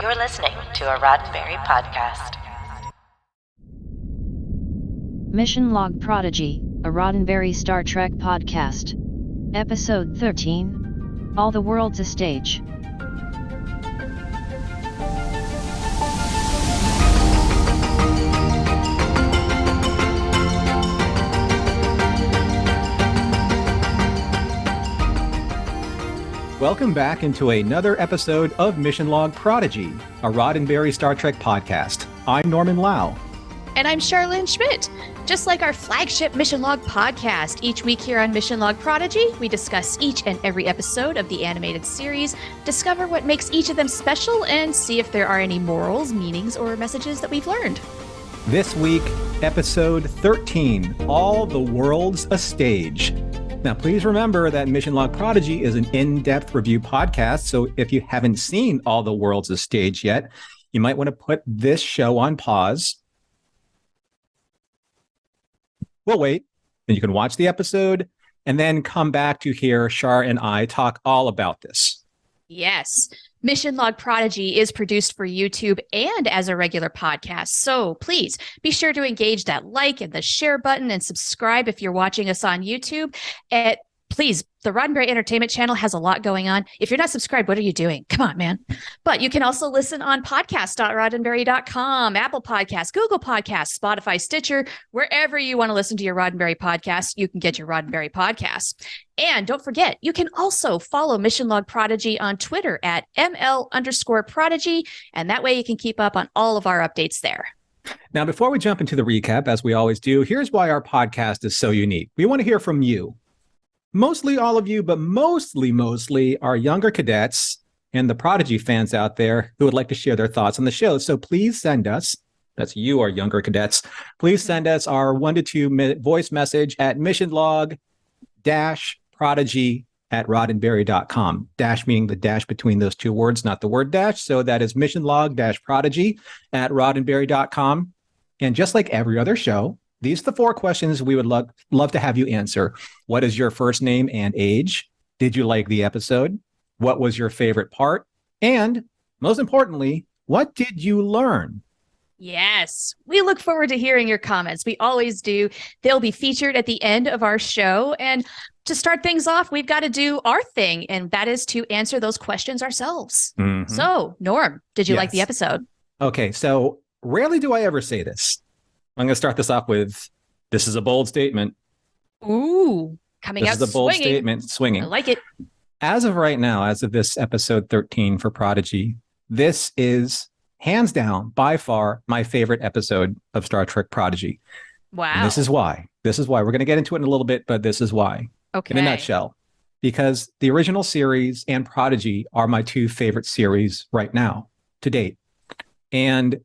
You're listening to a Roddenberry podcast. Mission Log Prodigy, a Roddenberry Star Trek podcast. Episode 13. All the World's a Stage. Welcome back into another episode of Mission Log Prodigy, a Roddenberry Star Trek podcast. I'm Norman Lau. And I'm Charlene Schmidt. Just like our flagship Mission Log podcast, each week here on Mission Log Prodigy, we discuss each and every episode of the animated series, discover what makes each of them special, and see if there are any morals, meanings, or messages that we've learned. This week, episode 13, All the World's a Stage. Now, please remember that Mission Log Prodigy is an in-depth review podcast, so if you haven't seen All the World's a Stage yet, you might want to put this show on pause. We'll wait, and you can watch the episode, and then come back to hear Shar and I talk all about this. Yes. Mission Log Prodigy is produced for YouTube and as a regular podcast. So please be sure to engage that like and the share button and subscribe if you're watching us on YouTube. Please, the Roddenberry Entertainment Channel has a lot going on. If you're not subscribed, what are you doing? Come on, man. But you can also listen on podcast.roddenberry.com, Apple Podcasts, Google Podcasts, Spotify, Stitcher, wherever you want to listen to your Roddenberry podcast, you can get your Roddenberry podcast. And don't forget, you can also follow Mission Log Prodigy on Twitter at ML_Prodigy. And that way you can keep up on all of our updates there. Now, before we jump into the recap, as we always do, here's why our podcast is so unique. We want to hear from you. Mostly all of you, but mostly our younger cadets and the Prodigy fans out there who would like to share their thoughts on the show. So please send us, that's you, our younger cadets, please send us our 1 to 2 minute voice message at missionlog-prodigy@roddenberry.com. Dash meaning the dash between those two words, not the word dash. So that is missionlog-prodigy@roddenberry.com. And just like every other show, these are the 4 questions we would love to have you answer. What is your first name and age? Did you like the episode? What was your favorite part? And most importantly, what did you learn? Yes, we look forward to hearing your comments. We always do. They'll be featured at the end of our show. And to start things off, we've got to do our thing, and that is to answer those questions ourselves. Mm-hmm. So, Norm, did you like the episode? Okay, so rarely do I ever say this. I'm going to start this off with, this is a bold statement. Ooh, coming out swinging. This is a bold statement, swinging. I like it. As of right now, as of this episode 13 for Prodigy, this is hands down, by far, my favorite episode of Star Trek Prodigy. Wow. And this is why. We're going to get into it in a little bit, but this is why. Okay. In a nutshell. Because the original series and Prodigy are my 2 favorite series right now, to date. And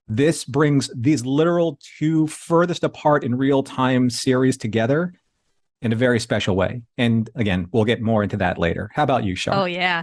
this brings these literal 2 furthest apart in real time series together in a very special way. And again, we'll get more into that later. How about you, Shar? Oh, yeah.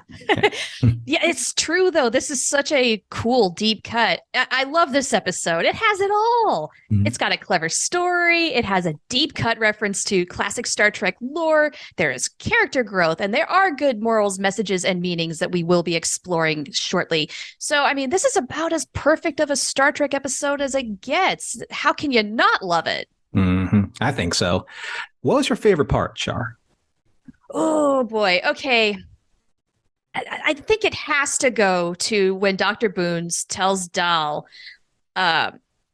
Yeah, it's true, though. This is such a cool, deep cut. I love this episode. It has it all. Mm-hmm. It's got a clever story. It has a deep cut reference to classic Star Trek lore. There is character growth, and there are good morals, messages, and meanings that we will be exploring shortly. So, I mean, this is about as perfect of a Star Trek episode as it gets. How can you not love it? Mm-hmm. I think so. What was your favorite part, Shar? Oh, boy. Okay. I think it has to go to when Dr. Boons tells Dal,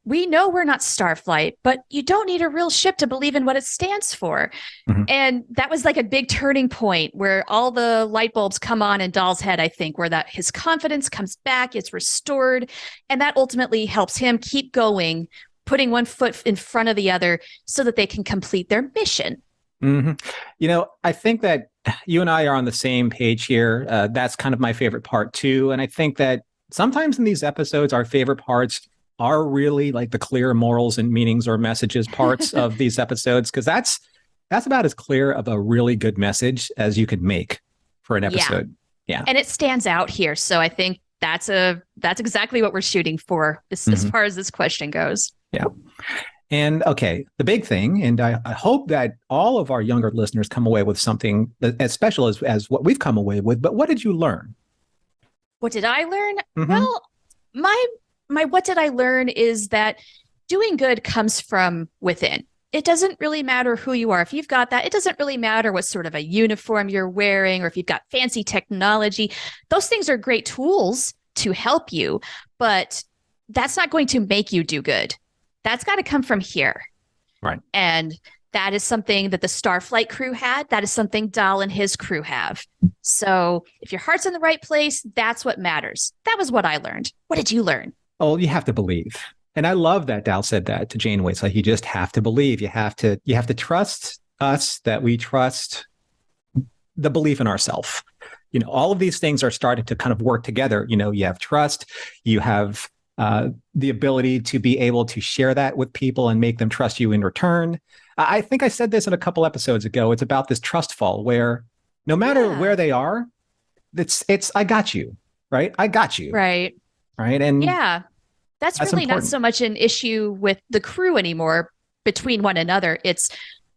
we know we're not Starflight, but you don't need a real ship to believe in what it stands for. Mm-hmm. And that was like a big turning point where all the light bulbs come on in Dal's head, I think, where that his confidence comes back, it's restored, and that ultimately helps him keep going, putting one foot in front of the other so that they can complete their mission. Mm-hmm. You know, I think that you and I are on the same page here. That's kind of my favorite part too. And I think that sometimes in these episodes, our favorite parts are really like the clear morals and meanings or messages parts of these episodes, because that's about as clear of a really good message as you could make for an episode. Yeah. And it stands out here. So I think that's exactly what we're shooting for as far as this question goes. Yeah. And okay, the big thing, and I hope that all of our younger listeners come away with something as special as what we've come away with, but what did you learn? What did I learn? Mhm. Well, my what did I learn is that doing good comes from within. It doesn't really matter who you are. If you've got that, it doesn't really matter what sort of a uniform you're wearing or if you've got fancy technology. Those things are great tools to help you, but that's not going to make you do good. That's got to come from here. Right. And that is something that the Starflight crew had. That is something Dahl and his crew have. So if your heart's in the right place, that's what matters. That was what I learned. What did you learn? Oh, you have to believe. And I love that Dal said that to Janeway. It's like, you just have to believe. You have to trust us, that we trust the belief in ourselves. All of these things are starting to kind of work together. You have trust, you have the ability to be able to share that with people and make them trust you in return. I think I said this in a couple episodes ago. It's about this trust fall where no matter where they are, it's I got you, right? I got you. Right. Right. And yeah, that's really important. not so much an issue with the crew anymore between one another. It's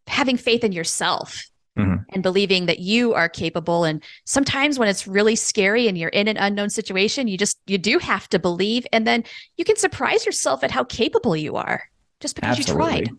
having faith in yourself and believing that you are capable. And sometimes when it's really scary and you're in an unknown situation, you do have to believe. And then you can surprise yourself at how capable you are just because you tried.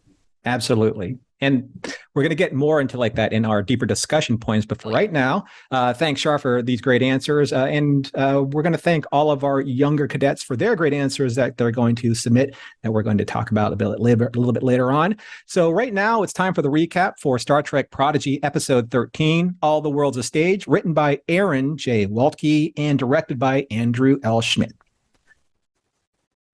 Absolutely. And we're going to get more into like that in our deeper discussion points. But for right now, thanks, Shar, for these great answers. And we're going to thank all of our younger cadets for their great answers that they're going to submit, that we're going to talk about a little bit later on. So right now, it's time for the recap for Star Trek Prodigy Episode 13, All the World's a Stage, written by Aaron J. Waltke and directed by Andrew L. Schmidt.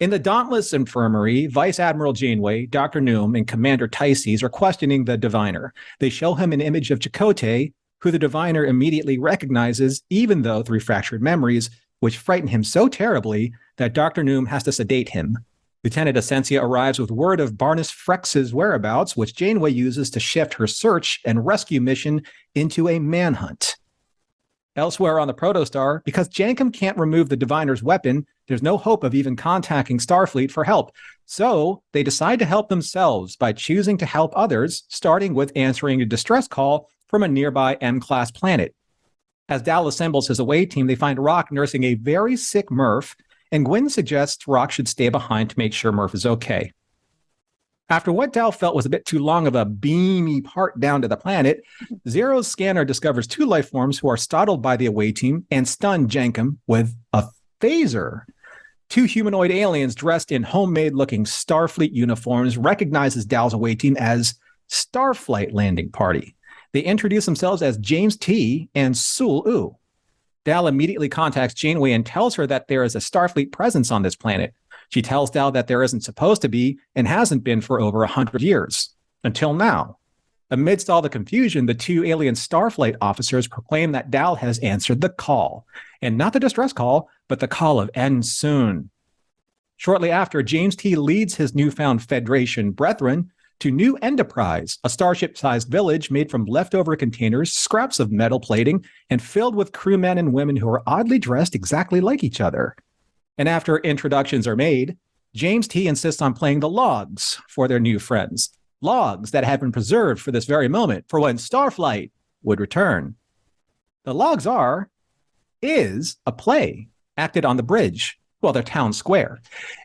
In the Dauntless Infirmary, Vice Admiral Janeway, Dr. Noom, and Commander Tyces are questioning the diviner. They show him an image of Chakotay, who the diviner immediately recognizes, even though through fractured memories, which frighten him so terribly that Dr. Noom has to sedate him. Lieutenant Essentia arrives with word of Barnes Frex's whereabouts, which Janeway uses to shift her search and rescue mission into a manhunt. Elsewhere on the Protostar, because Jankum can't remove the diviner's weapon, there's no hope of even contacting Starfleet for help. So they decide to help themselves by choosing to help others, starting with answering a distress call from a nearby M-class planet. As Dal assembles his away team, they find Rock nursing a very sick Murph, and Gwyn suggests Rock should stay behind to make sure Murph is okay. After what Dal felt was a bit too long of a beamy part down to the planet, Zero's scanner discovers two life forms who are startled by the away team and stun Jankum with a phaser. Two humanoid aliens dressed in homemade-looking Starfleet uniforms recognizes Dal's away team as Starflight Landing Party. They introduce themselves as James T. and Sul U. Dal immediately contacts Janeway and tells her that there is a Starfleet presence on this planet. She tells Dal that there isn't supposed to be and hasn't been for over 100 years. Until now. Amidst all the confusion, the two alien Starflight officers proclaim that Dal has answered the call. And not the distress call, but the call of end soon. Shortly after, James T. leads his newfound Federation brethren to New Enterprise, a starship-sized village made from leftover containers, scraps of metal plating, and filled with crewmen and women who are oddly dressed exactly like each other. And after introductions are made, James T. insists on playing the logs for their new friends. Logs that have been preserved for this very moment, for when Starflight would return. The logs is a play acted on the bridge, their town square.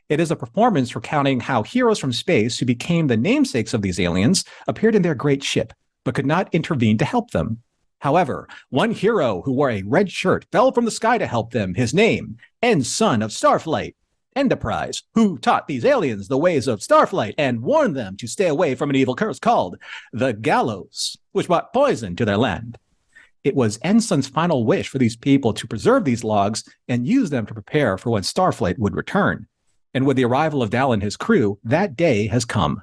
It is a performance recounting how heroes from space who became the namesakes of these aliens appeared in their great ship, but could not intervene to help them. However, one hero who wore a red shirt fell from the sky to help them. His name, Ensign of Starflight Enterprise, who taught these aliens the ways of Starflight and warned them to stay away from an evil curse called the Gallows, which brought poison to their land. It was Ensign's final wish for these people to preserve these logs and use them to prepare for when Starflight would return. And with the arrival of Dal and his crew, that day has come.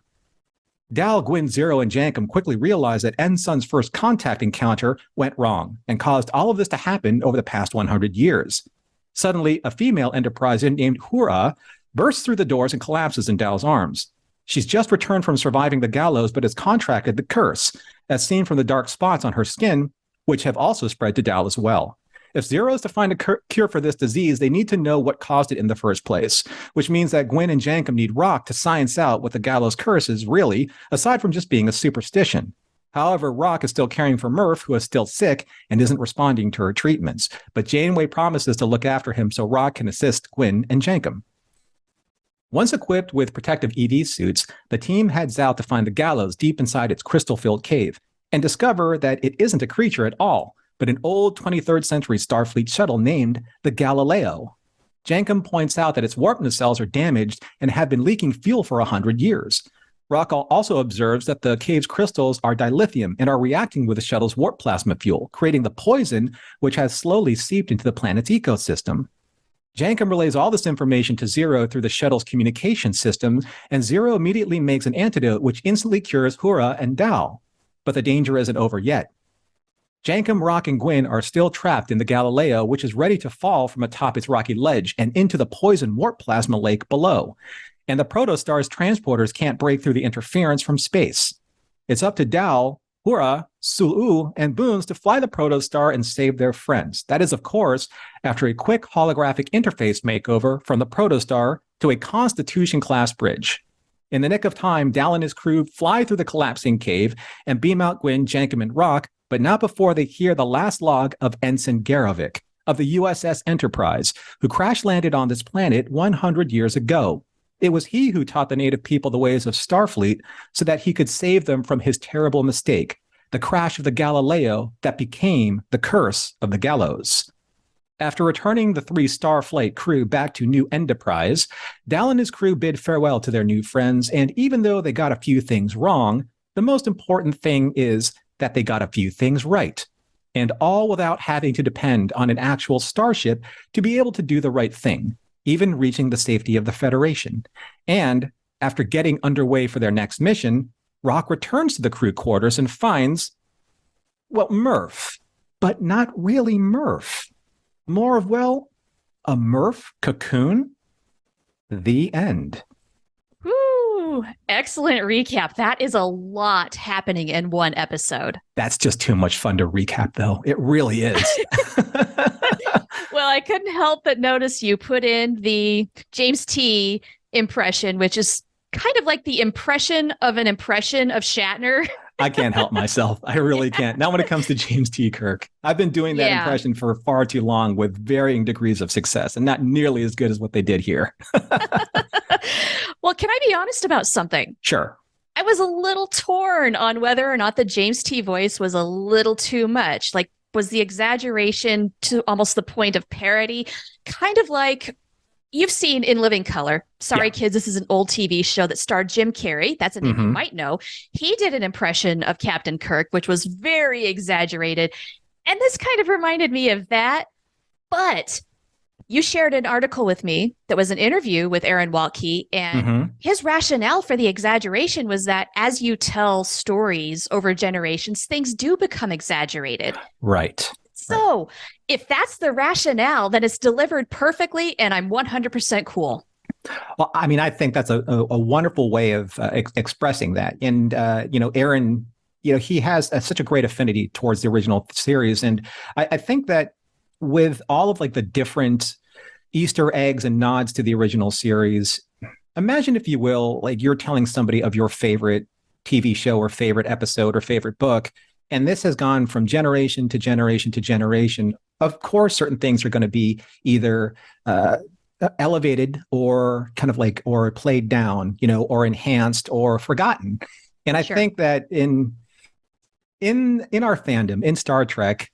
Dal, Gwyn, Zero, and Jankum quickly realize that Ensign's first contact encounter went wrong and caused all of this to happen over the past 100 years. Suddenly, a female Enterprise named Hura bursts through the doors and collapses in Dal's arms. She's just returned from surviving the Gallows, but has contracted the curse, as seen from the dark spots on her skin, which have also spread to Dal as well. If Zero is to find a cure for this disease, they need to know what caused it in the first place, which means that Gwyn and Jankum need Rock to science out what the Gallows curse is really, aside from just being a superstition. However, Rock is still caring for Murph, who is still sick and isn't responding to her treatments. But Janeway promises to look after him so Rock can assist Gwyn and Jankum. Once equipped with protective EV suits, the team heads out to find the gallows deep inside its crystal-filled cave and discover that it isn't a creature at all, but an old 23rd century Starfleet shuttle named the Galileo. Jankum points out that its warp nacelles are damaged and have been leaking fuel for 100 years. Rock also observes that the cave's crystals are dilithium and are reacting with the shuttle's warp plasma fuel, creating the poison which has slowly seeped into the planet's ecosystem. Jankum relays all this information to Zero through the shuttle's communication system, and Zero immediately makes an antidote which instantly cures Hura and Dal. But the danger isn't over yet. Jankum, Rock, and Gwyn are still trapped in the Galileo, which is ready to fall from atop its rocky ledge and into the poison warp plasma lake below. And the Protostar's transporters can't break through the interference from space. It's up to Dal, Hura, Sulu, and Boons to fly the Protostar and save their friends. That is, of course, after a quick holographic interface makeover from the Protostar to a Constitution-class bridge. In the nick of time, Dal and his crew fly through the collapsing cave and beam out Gwyn, Jankum, and Rock, but not before they hear the last log of Ensign Garovic of the USS Enterprise, who crash-landed on this planet 100 years ago. It was he who taught the native people the ways of Starfleet so that he could save them from his terrible mistake, the crash of the Galileo that became the curse of the gallows. After returning the 3 Starflight crew back to New Enterprise, Dal and his crew bid farewell to their new friends, and even though they got a few things wrong, the most important thing is that they got a few things right, and all without having to depend on an actual starship to be able to do the right thing, even reaching the safety of the Federation. And after getting underway for their next mission, Rock returns to the crew quarters and finds, well, Murph, but not really Murph. More of, well, a Murph cocoon? The end. Woo! Excellent recap. That is a lot happening in one episode. That's just too much fun to recap, though. It really is. Well, I couldn't help but notice you put in the James T impression, which is kind of like the impression of Shatner. I can't help myself. I really can't. Not when it comes to James T. Kirk. I've been doing that impression for far too long with varying degrees of success and not nearly as good as what they did here. Well, can I be honest about something? Sure. I was a little torn on whether or not the James T. voice was a little too much. Like, was the exaggeration to almost the point of parody? Kind of like you've seen In Living Color. Sorry, kids, this is an old TV show that starred Jim Carrey. That's a name you might know. He did an impression of Captain Kirk, which was very exaggerated. And this kind of reminded me of that. But you shared an article with me that was an interview with Aaron Waltke, and his rationale for the exaggeration was that as you tell stories over generations, things do become exaggerated. Right. So if that's the rationale, then it's delivered perfectly, and I'm 100% cool. Well, I mean, I think that's a wonderful way of expressing that. And, Aaron, he has such a great affinity towards the original series. And I think that with all of like the different Easter eggs and nods to the original series, imagine, if you will, like you're telling somebody of your favorite TV show or favorite episode or favorite book, and this has gone from generation to generation to generation. Of course, certain things are going to be either elevated or kind of like, or played down, or enhanced or forgotten. And I think that in our fandom, in Star Trek,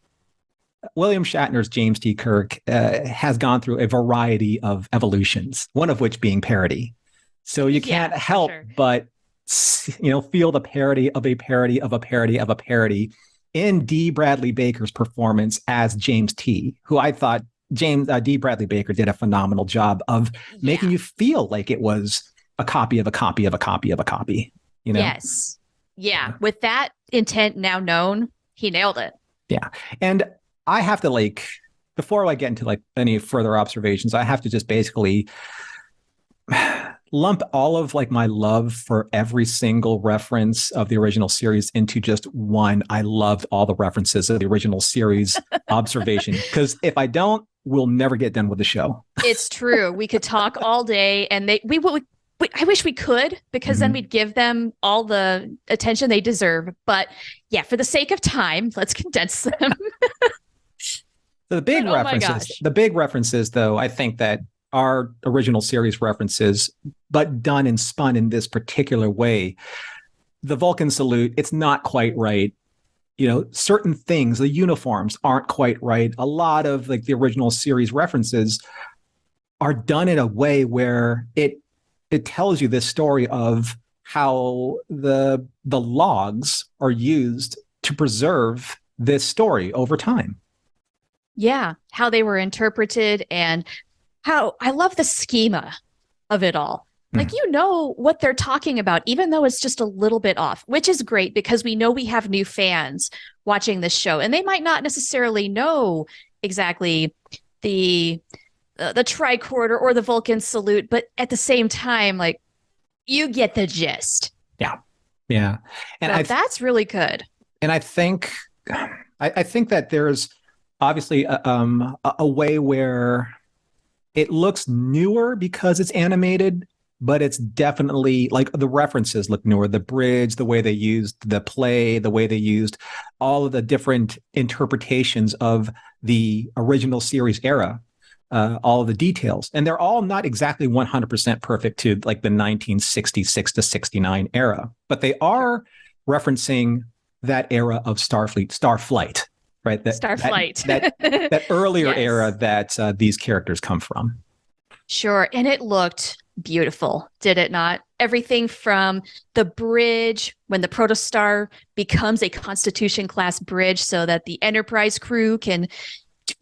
William Shatner's James T. Kirk has gone through a variety of evolutions, one of which being parody. So you can't help but feel the parody of a parody of a parody of a parody in D. Bradley Baker's performance as James T., who I thought D. Bradley Baker did a phenomenal job of making you feel like it was a copy of a copy of a copy of a copy. Yes. Yeah. With that intent now known, he nailed it. Yeah. And I have to before I get into any further observations, I have to just basically lump all of my love for every single reference of the original series into just one. I loved all the references of the original series observation, because if I don't, we'll never get done with the show. It's true. We could talk all day, and I wish we could, because then we'd give them all the attention they deserve. But yeah, for the sake of time, let's condense them. The big references, though, I think that are original series references, but done and spun in this particular way. The Vulcan salute, it's not quite right. Certain things, the uniforms aren't quite right. A lot of like the original series references are done in a way where it tells you this story of how the logs are used to preserve this story over time. Yeah, how they were interpreted, and how I love the schema of it all. Like, what they're talking about, even though it's just a little bit off, which is great because we know we have new fans watching this show, and they might not necessarily know exactly the tricorder or the Vulcan salute, but at the same time, like, you get the gist. Yeah. And so that's really good. And I think that there's obviously a way where it looks newer because it's animated, but it's definitely like the references look newer. The bridge, the way they used the play, the way they used all of the different interpretations of the original series era, all of the details. And they're all not exactly 100% perfect to like the 1966 to 69 era, but they are referencing that era of Starflight, right? Starflight. That earlier era that these characters come from. Sure. And it looked beautiful, did it not? Everything from the bridge, when the Protostar becomes a Constitution class bridge so that the Enterprise crew can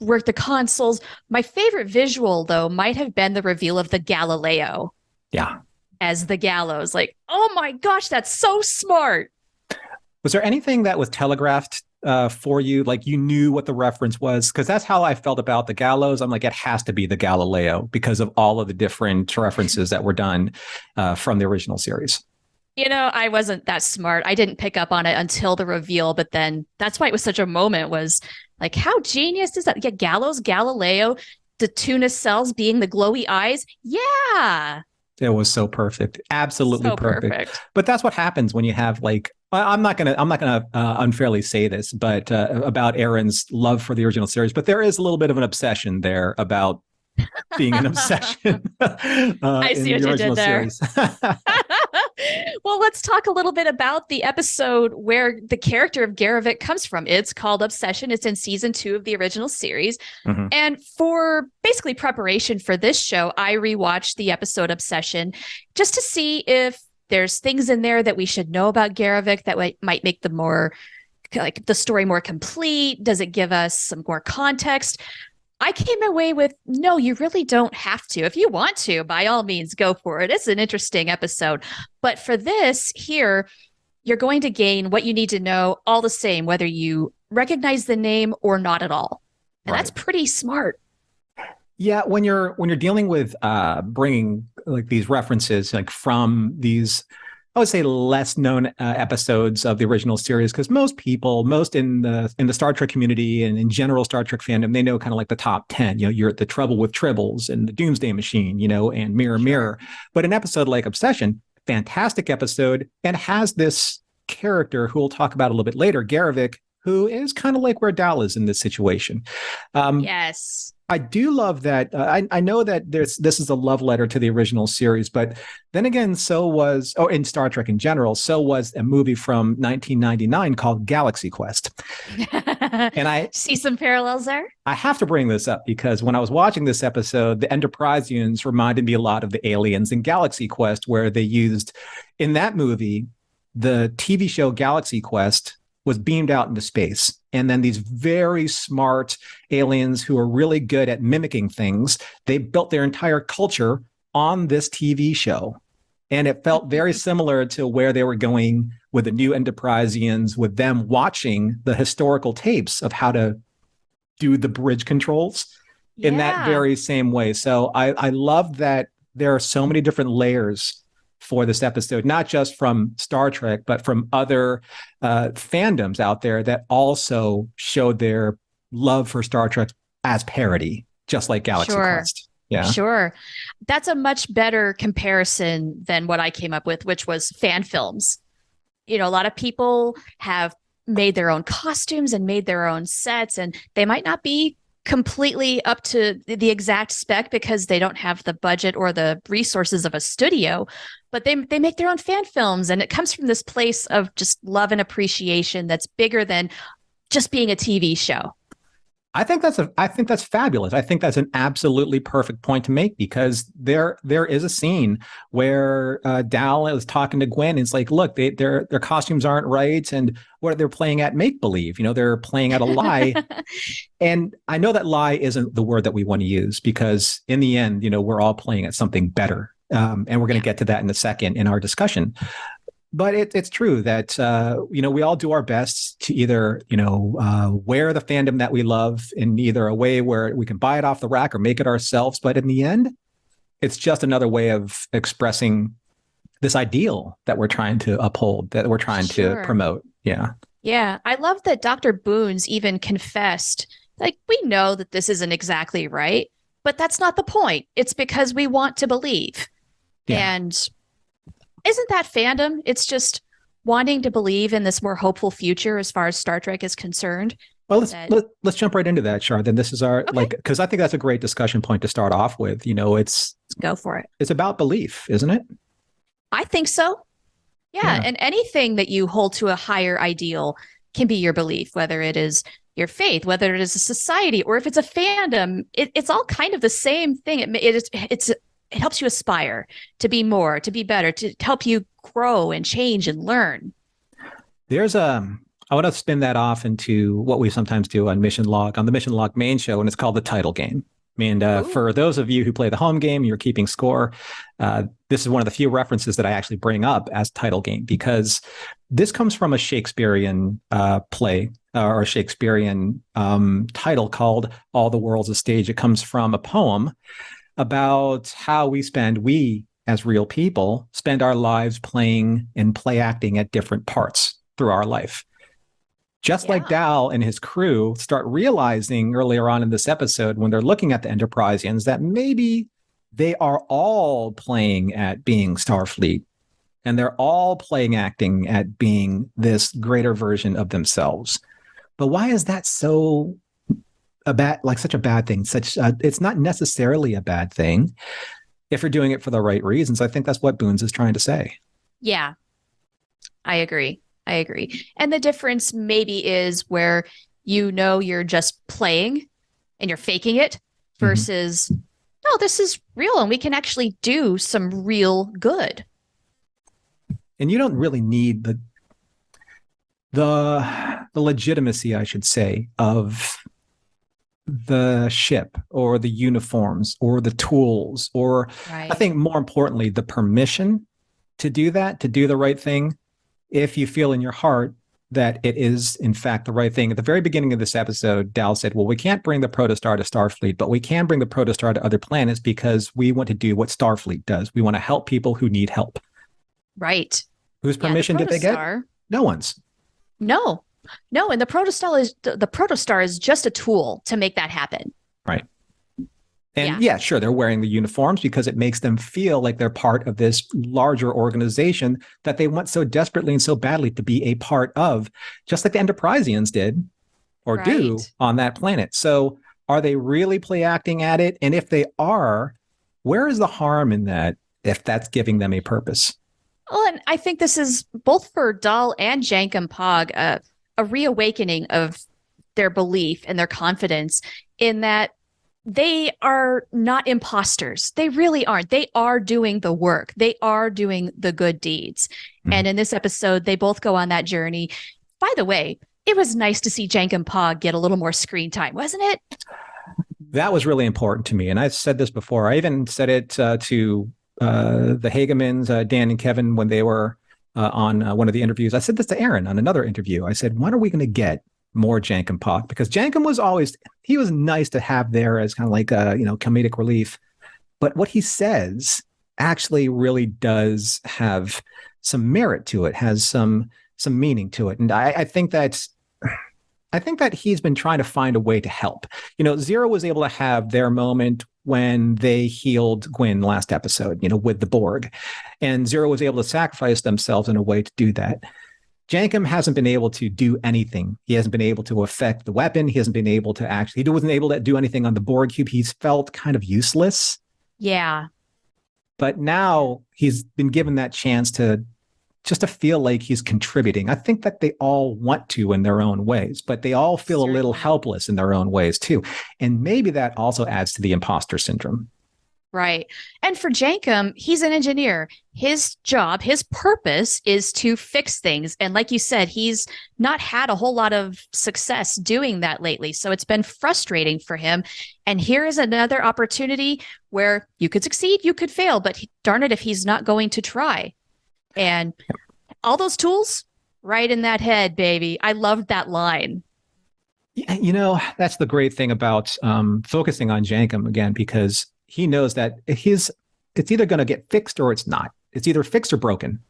work the consoles. My favorite visual, though, might have been the reveal of the Galileo. Yeah. As the gallows. Like, oh my gosh, that's so smart. Was there anything that was telegraphed for you? Like you knew what the reference was? Because that's how I felt about the gallows. I'm like, it has to be the Galileo because of all of the different references that were done from the original series. I wasn't that smart. I didn't pick up on it until the reveal, but then that's why it was such a moment, was like, how genius is that? Yeah, gallows, Galileo, the tuna cells being the glowy eyes. Yeah. It was so perfect. Absolutely so perfect. But that's what happens when you have like, I'm not gonna unfairly say this, but about Aaron's love for the original series, but there is a little bit of an obsession there about being an obsession. I see what you did there. Well, let's talk a little bit about the episode where the character of Garavik comes from. It's called Obsession. It's in season 2 of the original series. Mm-hmm. And for basically preparation for this show, I rewatched the episode Obsession just to see if there's things in there that we should know about Garavik that might make the story more complete. Does it give us some more context? I came away with, no, you really don't have to. If you want to, by all means, go for it. It's an interesting episode. But for this here, you're going to gain what you need to know all the same, whether you recognize the name or not at all. And that's pretty smart. Yeah, when you're dealing with bringing like these references like from these, I would say, less known episodes of the original series, because most in the Star Trek community and in general Star Trek fandom, they know kind of like the top 10. You're at the Trouble with Tribbles and the Doomsday Machine, and Mirror Mirror. But an episode like Obsession, fantastic episode, and has this character who we'll talk about a little bit later, Garavik, who is kind of like where Dal is in this situation. Yes. I do love that. I know that this is a love letter to the original series, but then again, in Star Trek in general, so was a movie from 1999 called Galaxy Quest. And I see some parallels there. I have to bring this up because when I was watching this episode, the Enterpriseians reminded me a lot of the aliens in Galaxy Quest, where they used in that movie, the TV show Galaxy Quest was beamed out into space. And then these very smart aliens who are really good at mimicking things, they built their entire culture on this TV show. And it felt very similar to where they were going with the new Enterpriseians, with them watching the historical tapes of how to do the bridge controls in that very same way. So I love that there are so many different layers for this episode, not just from Star Trek, but from other fandoms out there that also showed their love for Star Trek as parody, just like Galaxy Quest. Yeah. Sure. That's a much better comparison than what I came up with, which was fan films. A lot of people have made their own costumes and made their own sets, and they might not be completely up to the exact spec because they don't have the budget or the resources of a studio, but they make their own fan films, and it comes from this place of just love and appreciation that's bigger than just being a TV show. I think that's fabulous. I think that's an absolutely perfect point to make, because there is a scene where Dal is talking to Gwen. And it's like, look, their costumes aren't right, and what they're playing at make believe. They're playing at a lie. And I know that lie isn't the word that we want to use, because in the end, we're all playing at something better. And we're going to get to that in a second in our discussion. But it's true that, we all do our best to either, wear the fandom that we love in either a way where we can buy it off the rack or make it ourselves. But in the end, it's just another way of expressing this ideal that we're trying to uphold, that we're trying to promote. Yeah. Yeah. I love that Dr. Boones even confessed, like, we know that this isn't exactly right, but that's not the point. It's because we want to believe. Yeah. And isn't that fandom? It's just wanting to believe in this more hopeful future as far as Star Trek is concerned. Well, let's jump right into that, Char. Then this is our because I think that's a great discussion point to start off with. Let's go for it. It's about belief, isn't it? I think so. Yeah, and anything that you hold to a higher ideal can be your belief, whether it is your faith, whether it is a society, or if it's a fandom. It's all kind of the same thing. It helps you aspire to be more, to be better, to help you grow and change and learn. I want to spin that off into what we sometimes do on the Mission Log main show, and it's called the title game. And for those of you who play the home game, you're keeping score. This is one of the few references that I actually bring up as title game, because this comes from a Shakespearean play or a Shakespearean title called All the World's a Stage. It comes from a poem about how we as real people spend our lives playing and play acting at different parts through our life. Just like Dal and his crew start realizing earlier on in this episode, when they're looking at the Enterpriseians, that maybe they are all playing at being Starfleet, and they're all playing acting at being this greater version of themselves. But why is that so such a bad thing? It's not necessarily a bad thing if you're doing it for the right reasons. I think that's what Boones is trying to say. Yeah, I agree. And the difference maybe is where you're just playing and you're faking it versus, no, this is real and we can actually do some real good. And you don't really need the legitimacy, I should say, of the ship or the uniforms or the tools, or I think more importantly, the permission to do that, to do the right thing. If you feel in your heart that it is in fact the right thing. At the very beginning of this episode, Dal said, well, we can't bring the Protostar to Starfleet, but we can bring the Protostar to other planets because we want to do what Starfleet does. We want to help people who need help. Right. Whose permission did they get? No one's. No, and the Protostar is just a tool to make that happen. Right. And sure, they're wearing the uniforms because it makes them feel like they're part of this larger organization that they want so desperately and so badly to be a part of, just like the Enterpriseians did or do on that planet. So are they really play acting at it? And if they are, where is the harm in that if that's giving them a purpose? Well, and I think this is both for Dal and Jankum Pog a reawakening of their belief and their confidence in that they are not imposters. They really aren't. They are doing the work. They are doing the good deeds. And in this episode, they both go on that journey. By the way, it was nice to see Jankum Pog get a little more screen time, wasn't it? That was really important to me. And I've said this before. I even said it to the Hagemans, Dan and Kevin, when they were on one of the interviews. I said this to Aaron on another interview. I said, when are we going to get more Jankum Pog? Because Jankum he was nice to have there as kind of like a, comedic relief. But what he says actually really does have some merit to it, has some meaning to it. And I think I think that he's been trying to find a way to help. Zero was able to have their moment when they healed Gwyn last episode, with the Borg. And Zero was able to sacrifice themselves in a way to do that. Jankum hasn't been able to do anything. He hasn't been able to affect the weapon. He hasn't been able to he wasn't able to do anything on the Borg cube. He's felt kind of useless. Yeah. But now he's been given that chance to feel like he's contributing. I think that they all want to in their own ways, but they all feel a little helpless in their own ways too. And maybe that also adds to the imposter syndrome. Right. And for Jankum, he's an engineer. His job, his purpose is to fix things. And like you said, he's not had a whole lot of success doing that lately. So it's been frustrating for him. And here is another opportunity where you could succeed, you could fail, but darn it if he's not going to try. And all those tools right in that head, baby. I loved that line. That's the great thing about focusing on Jankum again, because he knows that it's either going to get fixed or it's not. It's either fixed or broken.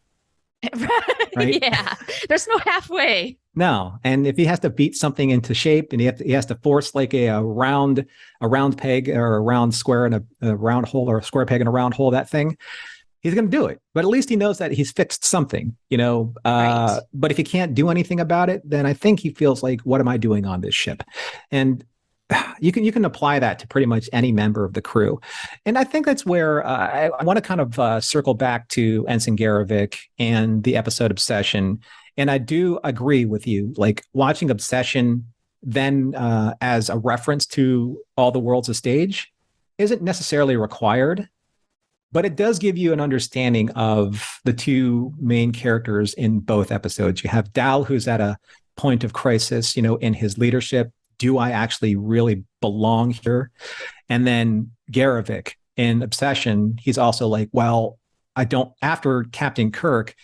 Right? Yeah. There's no halfway. No. And if he has to beat something into shape and he has to force like a round peg or a round square in a round hole, or a square peg in a round hole, that thing, he's going to do it. But at least he knows that he's fixed something, right. But if he can't do anything about it, then I think he feels like, what am I doing on this ship? And you can apply that to pretty much any member of the crew. And I think that's where I want to kind of circle back to Ensign Garavik and the episode Obsession. And I do agree with you, like watching Obsession then as a reference to All the World's a Stage isn't necessarily required, but it does give you an understanding of the two main characters in both episodes. You have Dal, who's at a point of crisis, in his leadership. Do I actually really belong here? And then Garavik in Obsession, he's also like, well, I don't, after Captain Kirk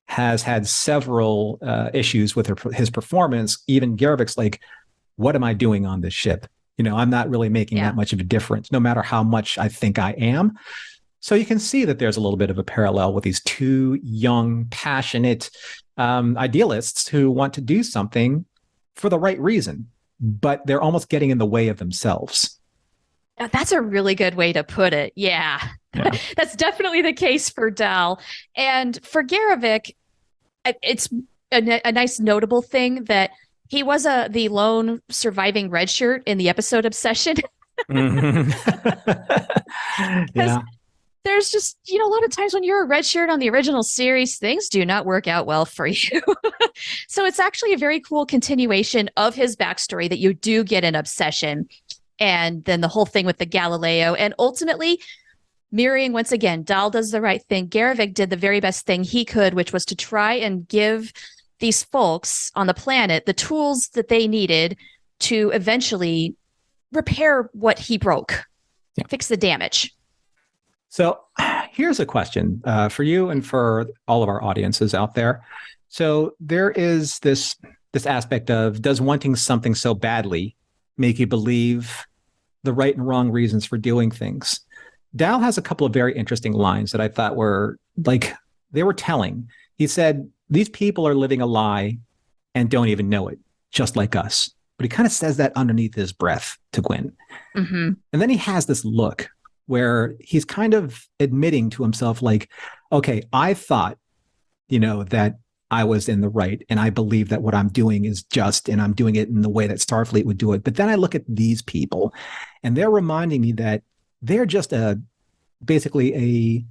has had several issues with his performance, even Garavik's like, what am I doing on this ship? I'm not really making that much of a difference, no matter how much I think I am. So you can see that there's a little bit of a parallel with these two young, passionate idealists who want to do something for the right reason, but they're almost getting in the way of themselves. That's a really good way to put it. Yeah. That's definitely the case for Dal. And for Garavik, it's a nice notable thing that he was the lone surviving red shirt in the episode Obsession. Mm-hmm. Yeah. There's just, a lot of times when you're a red shirt on the original series, things do not work out well for you. So it's actually a very cool continuation of his backstory that you do get in Obsession. And then the whole thing with the Galileo. And ultimately, mirroring once again, Dal does the right thing. Garavik did the very best thing he could, which was to try and give these folks on the planet the tools that they needed to eventually repair what he broke, fix the damage. So here's a question for you and for all of our audiences out there. So there is this aspect of, does wanting something so badly make you believe the right and wrong reasons for doing things? Dal has a couple of very interesting lines that I thought were like, they were telling. He said, these people are living a lie and don't even know it, just like us. But he kind of says that underneath his breath to Gwyn. Mm-hmm. And then he has this look where he's kind of admitting to himself, like, okay, I thought, that I was in the right, and I believe that what I'm doing is just, and I'm doing it in the way that Starfleet would do it. But then I look at these people, and they're reminding me that they're just basically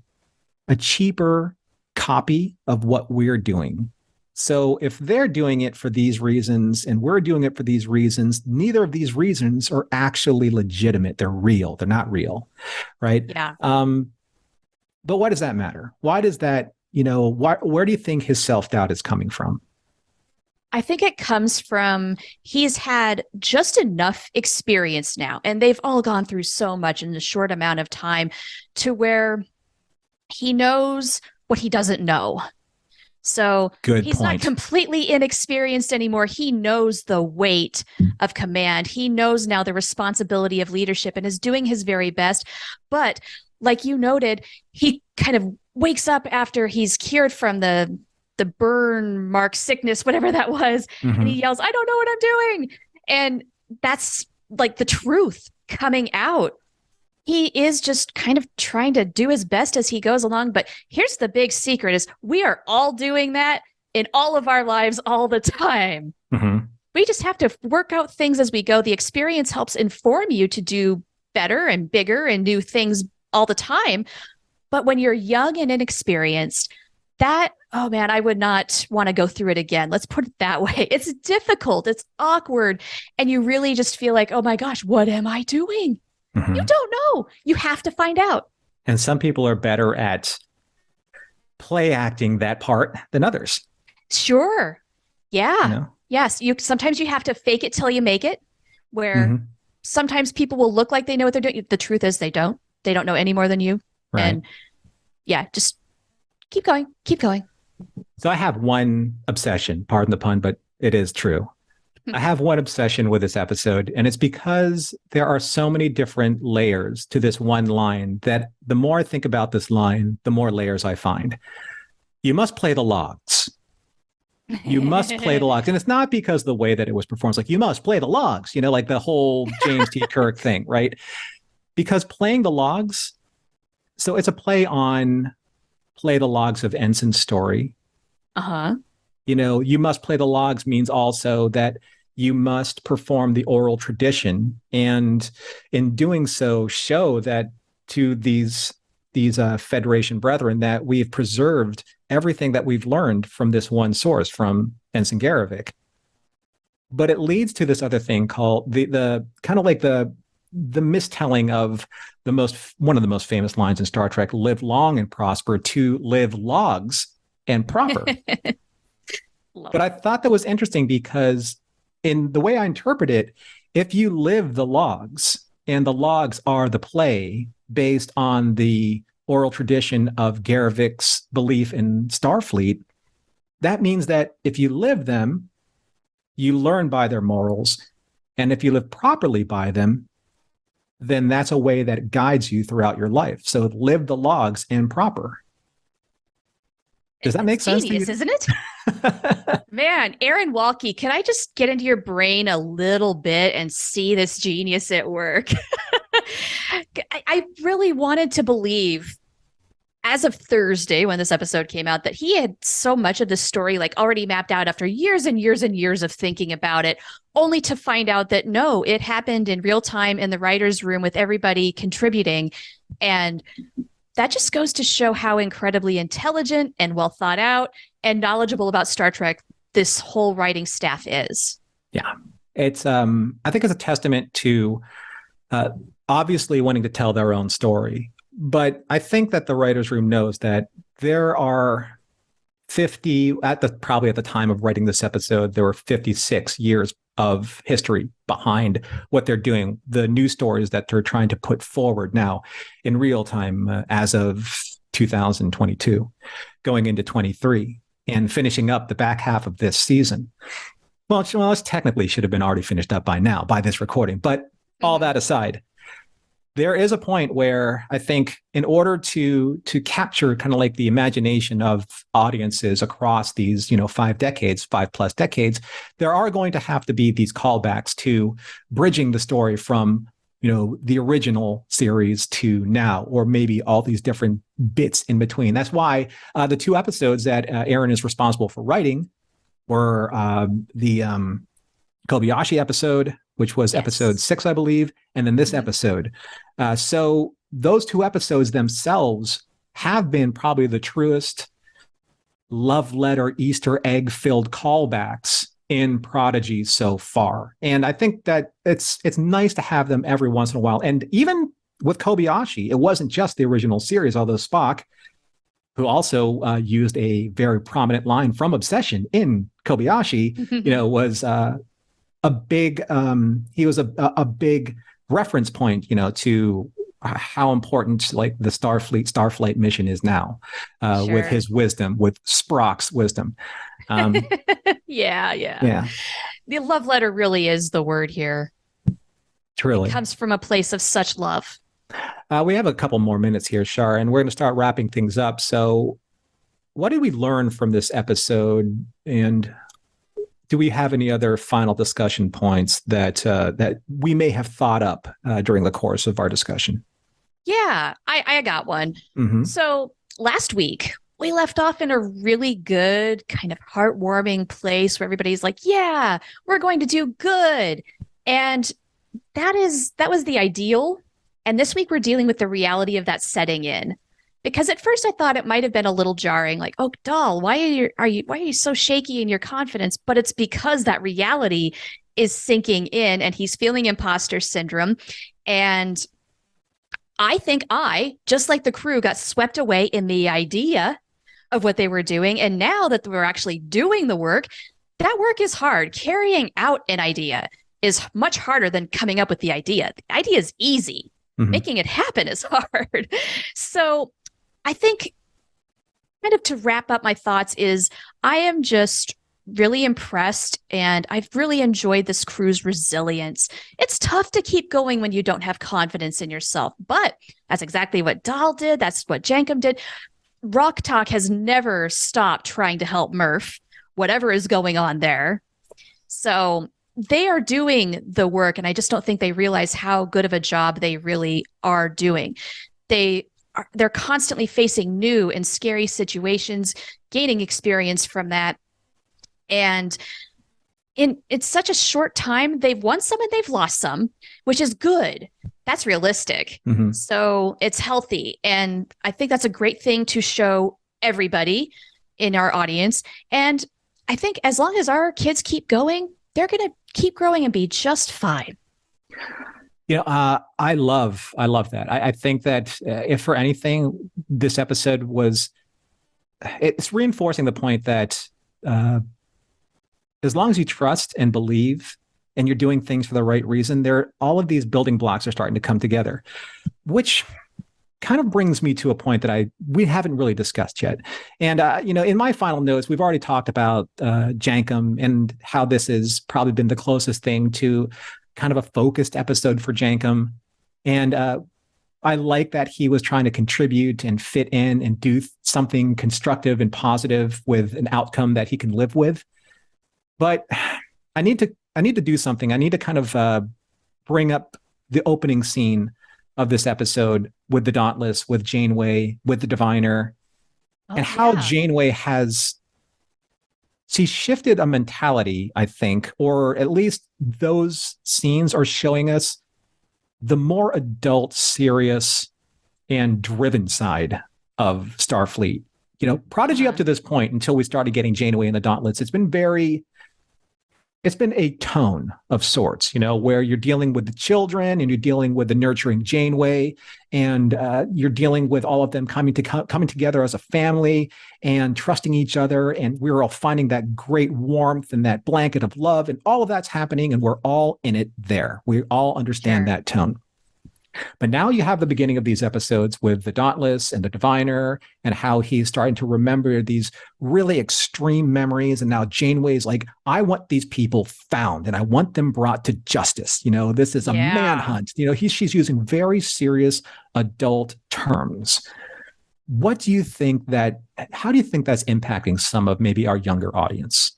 a cheaper copy of what we're doing. So if they're doing it for these reasons and we're doing it for these reasons, neither of these reasons are actually legitimate. They're real. They're not real. Right. Yeah. But why does that matter? Why does that, where do you think his self-doubt is coming from? I think it comes from he's had just enough experience now, and they've all gone through so much in a short amount of time to he knows what he doesn't know. So he's not completely inexperienced anymore. He knows the weight of command. He knows now the responsibility of leadership and is doing his very best. But like you noted, he kind of wakes up after he's cured from the the burn mark sickness, whatever that was. Mhm. And he yells, I don't know what I'm doing. And that's like the truth coming out. He is just kind of trying to do his best as he goes along. But here's the big secret is we are all doing that in all of our lives all the time. Mhm. We just have to work out things as we go. The experience helps inform you to do better and bigger and new things all the time. But when you're young and inexperienced, that, oh man, I would not want to go through it again. Let's put it that way. It's difficult. It's awkward. And you really just feel like, oh my gosh, what am I doing? Mhm. You don't know. You have to find out. And some people are better at play acting that part than others. Sure. Yeah. You know? Yes. Sometimes you have to fake it till you make it, where Mhm. sometimes people will look like they know what they're doing. The truth is they don't. They don't know any more than you. Right. And yeah, just keep going. Keep going. So I have one obsession, pardon the pun, but it is true. I have one obsession with this episode, and it's because there are so many different layers to this one line that the more I think about this line, the more layers I find. You must play the logs. You must play the logs. And it's not because of the way that it was performed. It's like, you must play the logs, you know, like the whole James T. Kirk thing, right? Because playing the logs, so it's a play on play the logs of Ensign's story. Uh-huh. You know, you must play the logs means also that you must perform the oral tradition, and in doing so, show that to these Federation brethren that we've preserved everything that we've learned from this one source, from Ensign Garrovick. But it leads to this other thing called the kind of like the mistelling of one of the most famous lines in Star Trek: "Live long and prosper," to "live logs and proper." But I thought that was interesting because in the way I interpret it, if you live the logs, and the logs are the play based on the oral tradition of Garrovick's belief in Starfleet, that means that if you live them, you learn by their morals. And if you live properly by them, then that's a way that guides you throughout your life. So live the logs and proper. Does that make sense? Genius, isn't it? Man, Aaron Walke, can I just get into your brain a little bit and see this genius at work? I really wanted to believe, as of Thursday when this episode came out, that he had so much of the story like already mapped out after years and years and years of thinking about it, only to find out that no, it happened in real time in the writer's room with everybody contributing. And that just goes to show how incredibly intelligent and well thought out and knowledgeable about Star Trek this whole writing staff is. Yeah. It's I think it's a testament to obviously wanting to tell their own story. But I think that the writer's room knows that there are 50 probably at the time of writing this episode, there were 56 years of history behind what they're doing, the news stories that they're trying to put forward now in real time as of 2022, going into 23 and finishing up the back half of this season. Well, it technically should have been already finished up by now, by this recording. But all that aside, there is a point where I think in order to capture kind of like the imagination of audiences across these, 5+ decades, there are going to have to be these callbacks to bridging the story from, the original series to now, or maybe all these different bits in between. That's why the 2 episodes that Aaron is responsible for writing were the Kobayashi episode, which was episode 6, I believe, and then this episode. So those 2 episodes themselves have been probably the truest love letter, Easter egg filled callbacks in Prodigy so far. And I think that it's nice to have them every once in a while. And even with Kobayashi, it wasn't just the original series, although Spock, who also used a very prominent line from Obsession in Kobayashi, was a big reference point, to how important like the Starflight mission is now, with his wisdom, with Sprock's wisdom. Yeah. The love letter really is the word here. Truly. It comes from a place of such love. We have a couple more minutes here, Shar, and we're going to start wrapping things up. So what did we learn from this episode? And do we have any other final discussion points that we may have thought up during the course of our discussion? Yeah, I got one. Mm-hmm. So last week, we left off in a really good, kind of heartwarming place where everybody's like, yeah, we're going to do good. And that was the ideal. And this week we're dealing with the reality of that setting in. Because at first I thought it might have been a little jarring, like, oh, doll, why are you so shaky in your confidence? But it's because that reality is sinking in and he's feeling imposter syndrome. And I think just like the crew, got swept away in the idea of what they were doing. And now that we're actually doing the work, that work is hard. Carrying out an idea is much harder than coming up with the idea. The idea is easy. Mm-hmm. Making it happen is hard. So I think kind of to wrap up my thoughts is I am just really impressed and I've really enjoyed this crew's resilience. It's tough to keep going when you don't have confidence in yourself, but that's exactly what Dahl did. That's what Jankum did. Rock Talk has never stopped trying to help Murph, whatever is going on there. So they are doing the work, and I just don't think they realize how good of a job they really are doing. They're constantly facing new and scary situations, gaining experience from that. And it's such a short time, they've won some and they've lost some, which is good. That's realistic. Mm-hmm. So it's healthy. And I think that's a great thing to show everybody in our audience. And I think as long as our kids keep going, they're going to keep growing and be just fine. I love that. I think that if for anything, this episode it's reinforcing the point that as long as you trust and believe and you're doing things for the right reason, all of these building blocks are starting to come together, which kind of brings me to a point that we haven't really discussed yet. And, in my final notes, we've already talked about Jankum and how this has probably been the closest thing to kind of a focused episode for Jankum. And I like that he was trying to contribute and fit in and do something constructive and positive with an outcome that he can live with. But I need to do something. I need to kind of bring up the opening scene of this episode with the Dauntless, with Janeway, with the Diviner, and how Janeway she's shifted a mentality, I think, or at least those scenes are showing us the more adult, serious, and driven side of Starfleet. Prodigy up to this point, until we started getting Janeway and the Dauntless, it's been a tone of sorts, where you're dealing with the children and you're dealing with the nurturing Janeway, and you're dealing with all of them coming together as a family and trusting each other. And we're all finding that great warmth and that blanket of love, and all of that's happening. And we're all in it there. We all understand that tone. But now you have the beginning of these episodes with the Dauntless and the Diviner, and how he's starting to remember these really extreme memories. And now Janeway's like, I want these people found and I want them brought to justice. This is a manhunt. She's using very serious adult terms. How do you think that's impacting some of maybe our younger audience?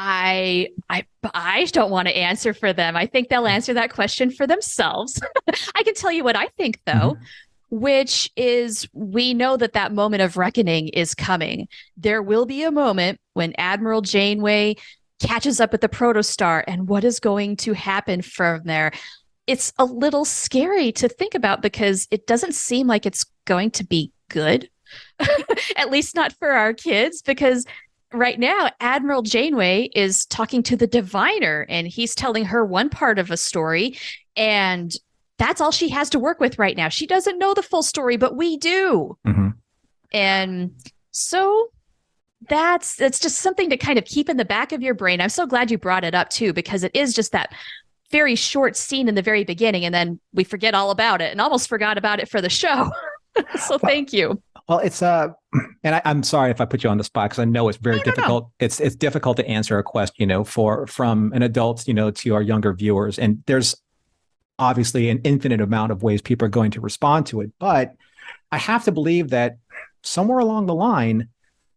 I don't want to answer for them. I think they'll answer that question for themselves. I can tell you what I think, though, which is we know that moment of reckoning is coming. There will be a moment when Admiral Janeway catches up with the protostar, and what is going to happen from there? It's a little scary to think about because it doesn't seem like it's going to be good, at least not for our kids, because right now, Admiral Janeway is talking to the Diviner, and he's telling her one part of a story, and that's all she has to work with right now. She doesn't know the full story, but we do. Mm-hmm. And so it's just something to kind of keep in the back of your brain. I'm so glad you brought it up, too, because it is just that very short scene in the very beginning, and then we forget all about it and almost forgot about it for the show. So thank you. Well, it's and I'm sorry if I put you on the spot, because I know it's very difficult. No. It's difficult to answer a question, from an adult, to our younger viewers. And there's obviously an infinite amount of ways people are going to respond to it. But I have to believe that somewhere along the line,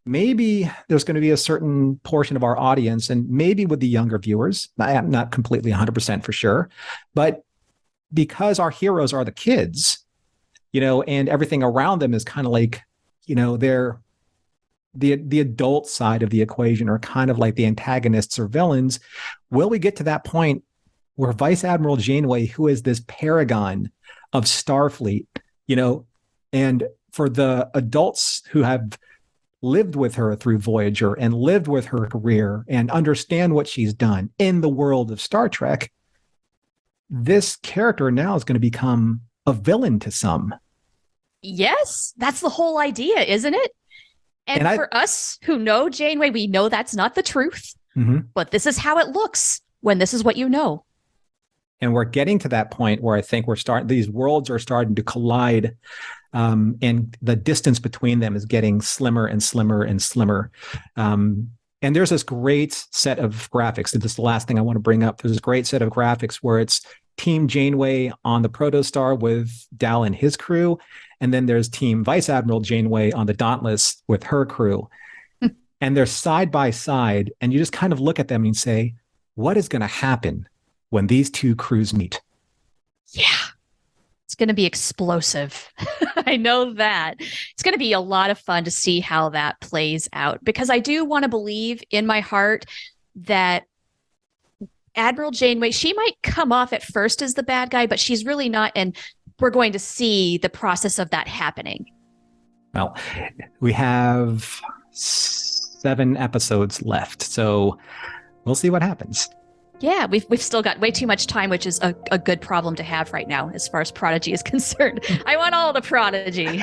maybe there's going to be a certain portion of our audience, and maybe with the younger viewers, I'm not completely 100% for sure, but because our heroes are the kids, and everything around them is kind of like, they're the adult side of the equation, are kind of like the antagonists or villains. Will we get to that point where Vice Admiral Janeway, who is this paragon of Starfleet, and for the adults who have lived with her through Voyager and lived with her career and understand what she's done in the world of Star Trek, this character now is going to become a villain to some. Yes, that's the whole idea, isn't it? And for us who know Janeway, we know that's not the truth, but this is how it looks when this is what you know. And we're getting to that point where I think these worlds are starting to collide, and the distance between them is getting slimmer and slimmer and slimmer. And there's this great set of graphics. This is the last thing I want to bring up. There's this great set of graphics where it's Team Janeway on the Protostar with Dal and his crew. And then there's Team Vice Admiral Janeway on the Dauntless with her crew. And they're side by side. And you just kind of look at them and say, what is going to happen when these two crews meet? Yeah, it's going to be explosive. I know that. It's going to be a lot of fun to see how that plays out, because I do want to believe in my heart that Admiral Janeway, she might come off at first as the bad guy, but she's really not. And we're going to see the process of that happening. Well, we have 7 episodes left, so we'll see what happens. Yeah, we've still got way too much time, which is a good problem to have right now as far as Prodigy is concerned. I want all the Prodigy.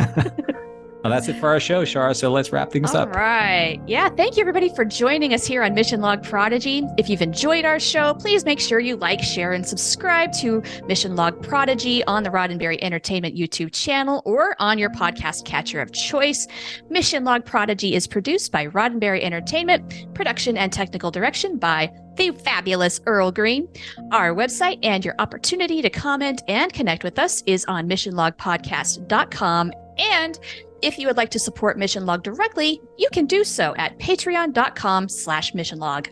Well, that's it for our show, Shara, so let's wrap things up. All right. Yeah, thank you, everybody, for joining us here on Mission Log Prodigy. If you've enjoyed our show, please make sure you like, share, and subscribe to Mission Log Prodigy on the Roddenberry Entertainment YouTube channel or on your podcast catcher of choice. Mission Log Prodigy is produced by Roddenberry Entertainment, production and technical direction by the fabulous Earl Green. Our website and your opportunity to comment and connect with us is on missionlogpodcast.com. And if you would like to support Mission Log directly, you can do so at patreon.com/missionlog.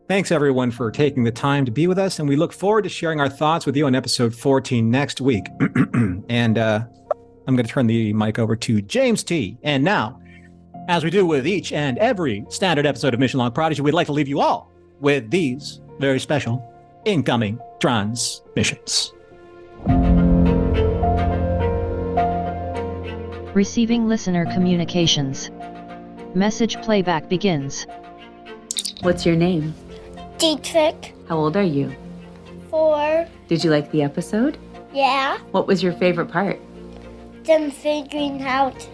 Thanks, everyone, for taking the time to be with us, and we look forward to sharing our thoughts with you on episode 14 next week. And I'm going to turn the mic over to James T. And now, as we do with each and every standard episode of Mission Log Prodigy, we'd like to leave you all with these very special incoming transmissions. Receiving listener communications. Message playback begins. What's your name? Dietrich. How old are you? 4. Did you like the episode? Yeah. What was your favorite part? Them figuring out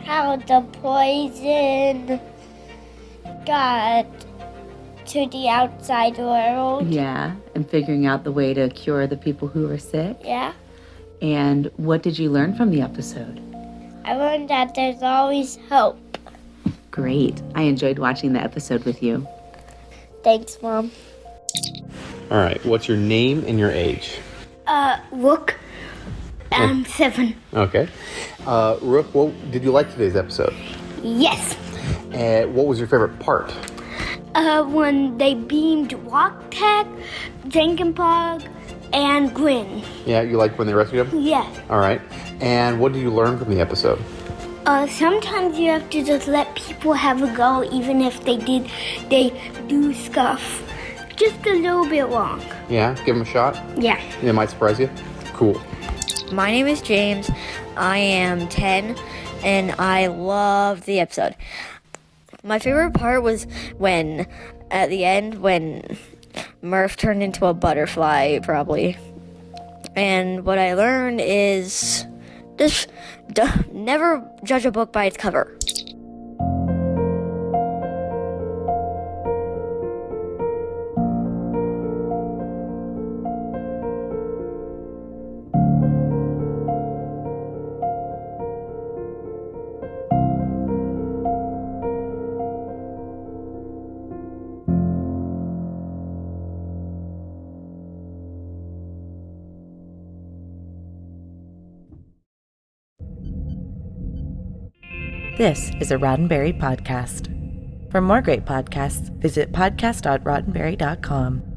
how the poison got to the outside world. Yeah, and figuring out the way to cure the people who are sick. Yeah. And what did you learn from the episode? I learned that there's always hope. Great. I enjoyed watching the episode with you. Thanks, Mom. All right. What's your name and your age? Rook. I'm 7. Okay. Rook, what did you like today's episode? Yes. What was your favorite part? When they beamed Walktech, Jenkinpog, and Grin. Yeah, you liked when they rescued him? Yes. All right. And what did you learn from the episode? Sometimes you have to just let people have a go, even if they do stuff just a little bit wrong. Yeah, give them a shot? Yeah. It might surprise you? Cool. My name is James. I am 10, and I love the episode. My favorite part was when, at the end, when Murph turned into a butterfly, probably. And what I learned is just never judge a book by its cover. This is a Roddenberry podcast. For more great podcasts, visit podcast.roddenberry.com.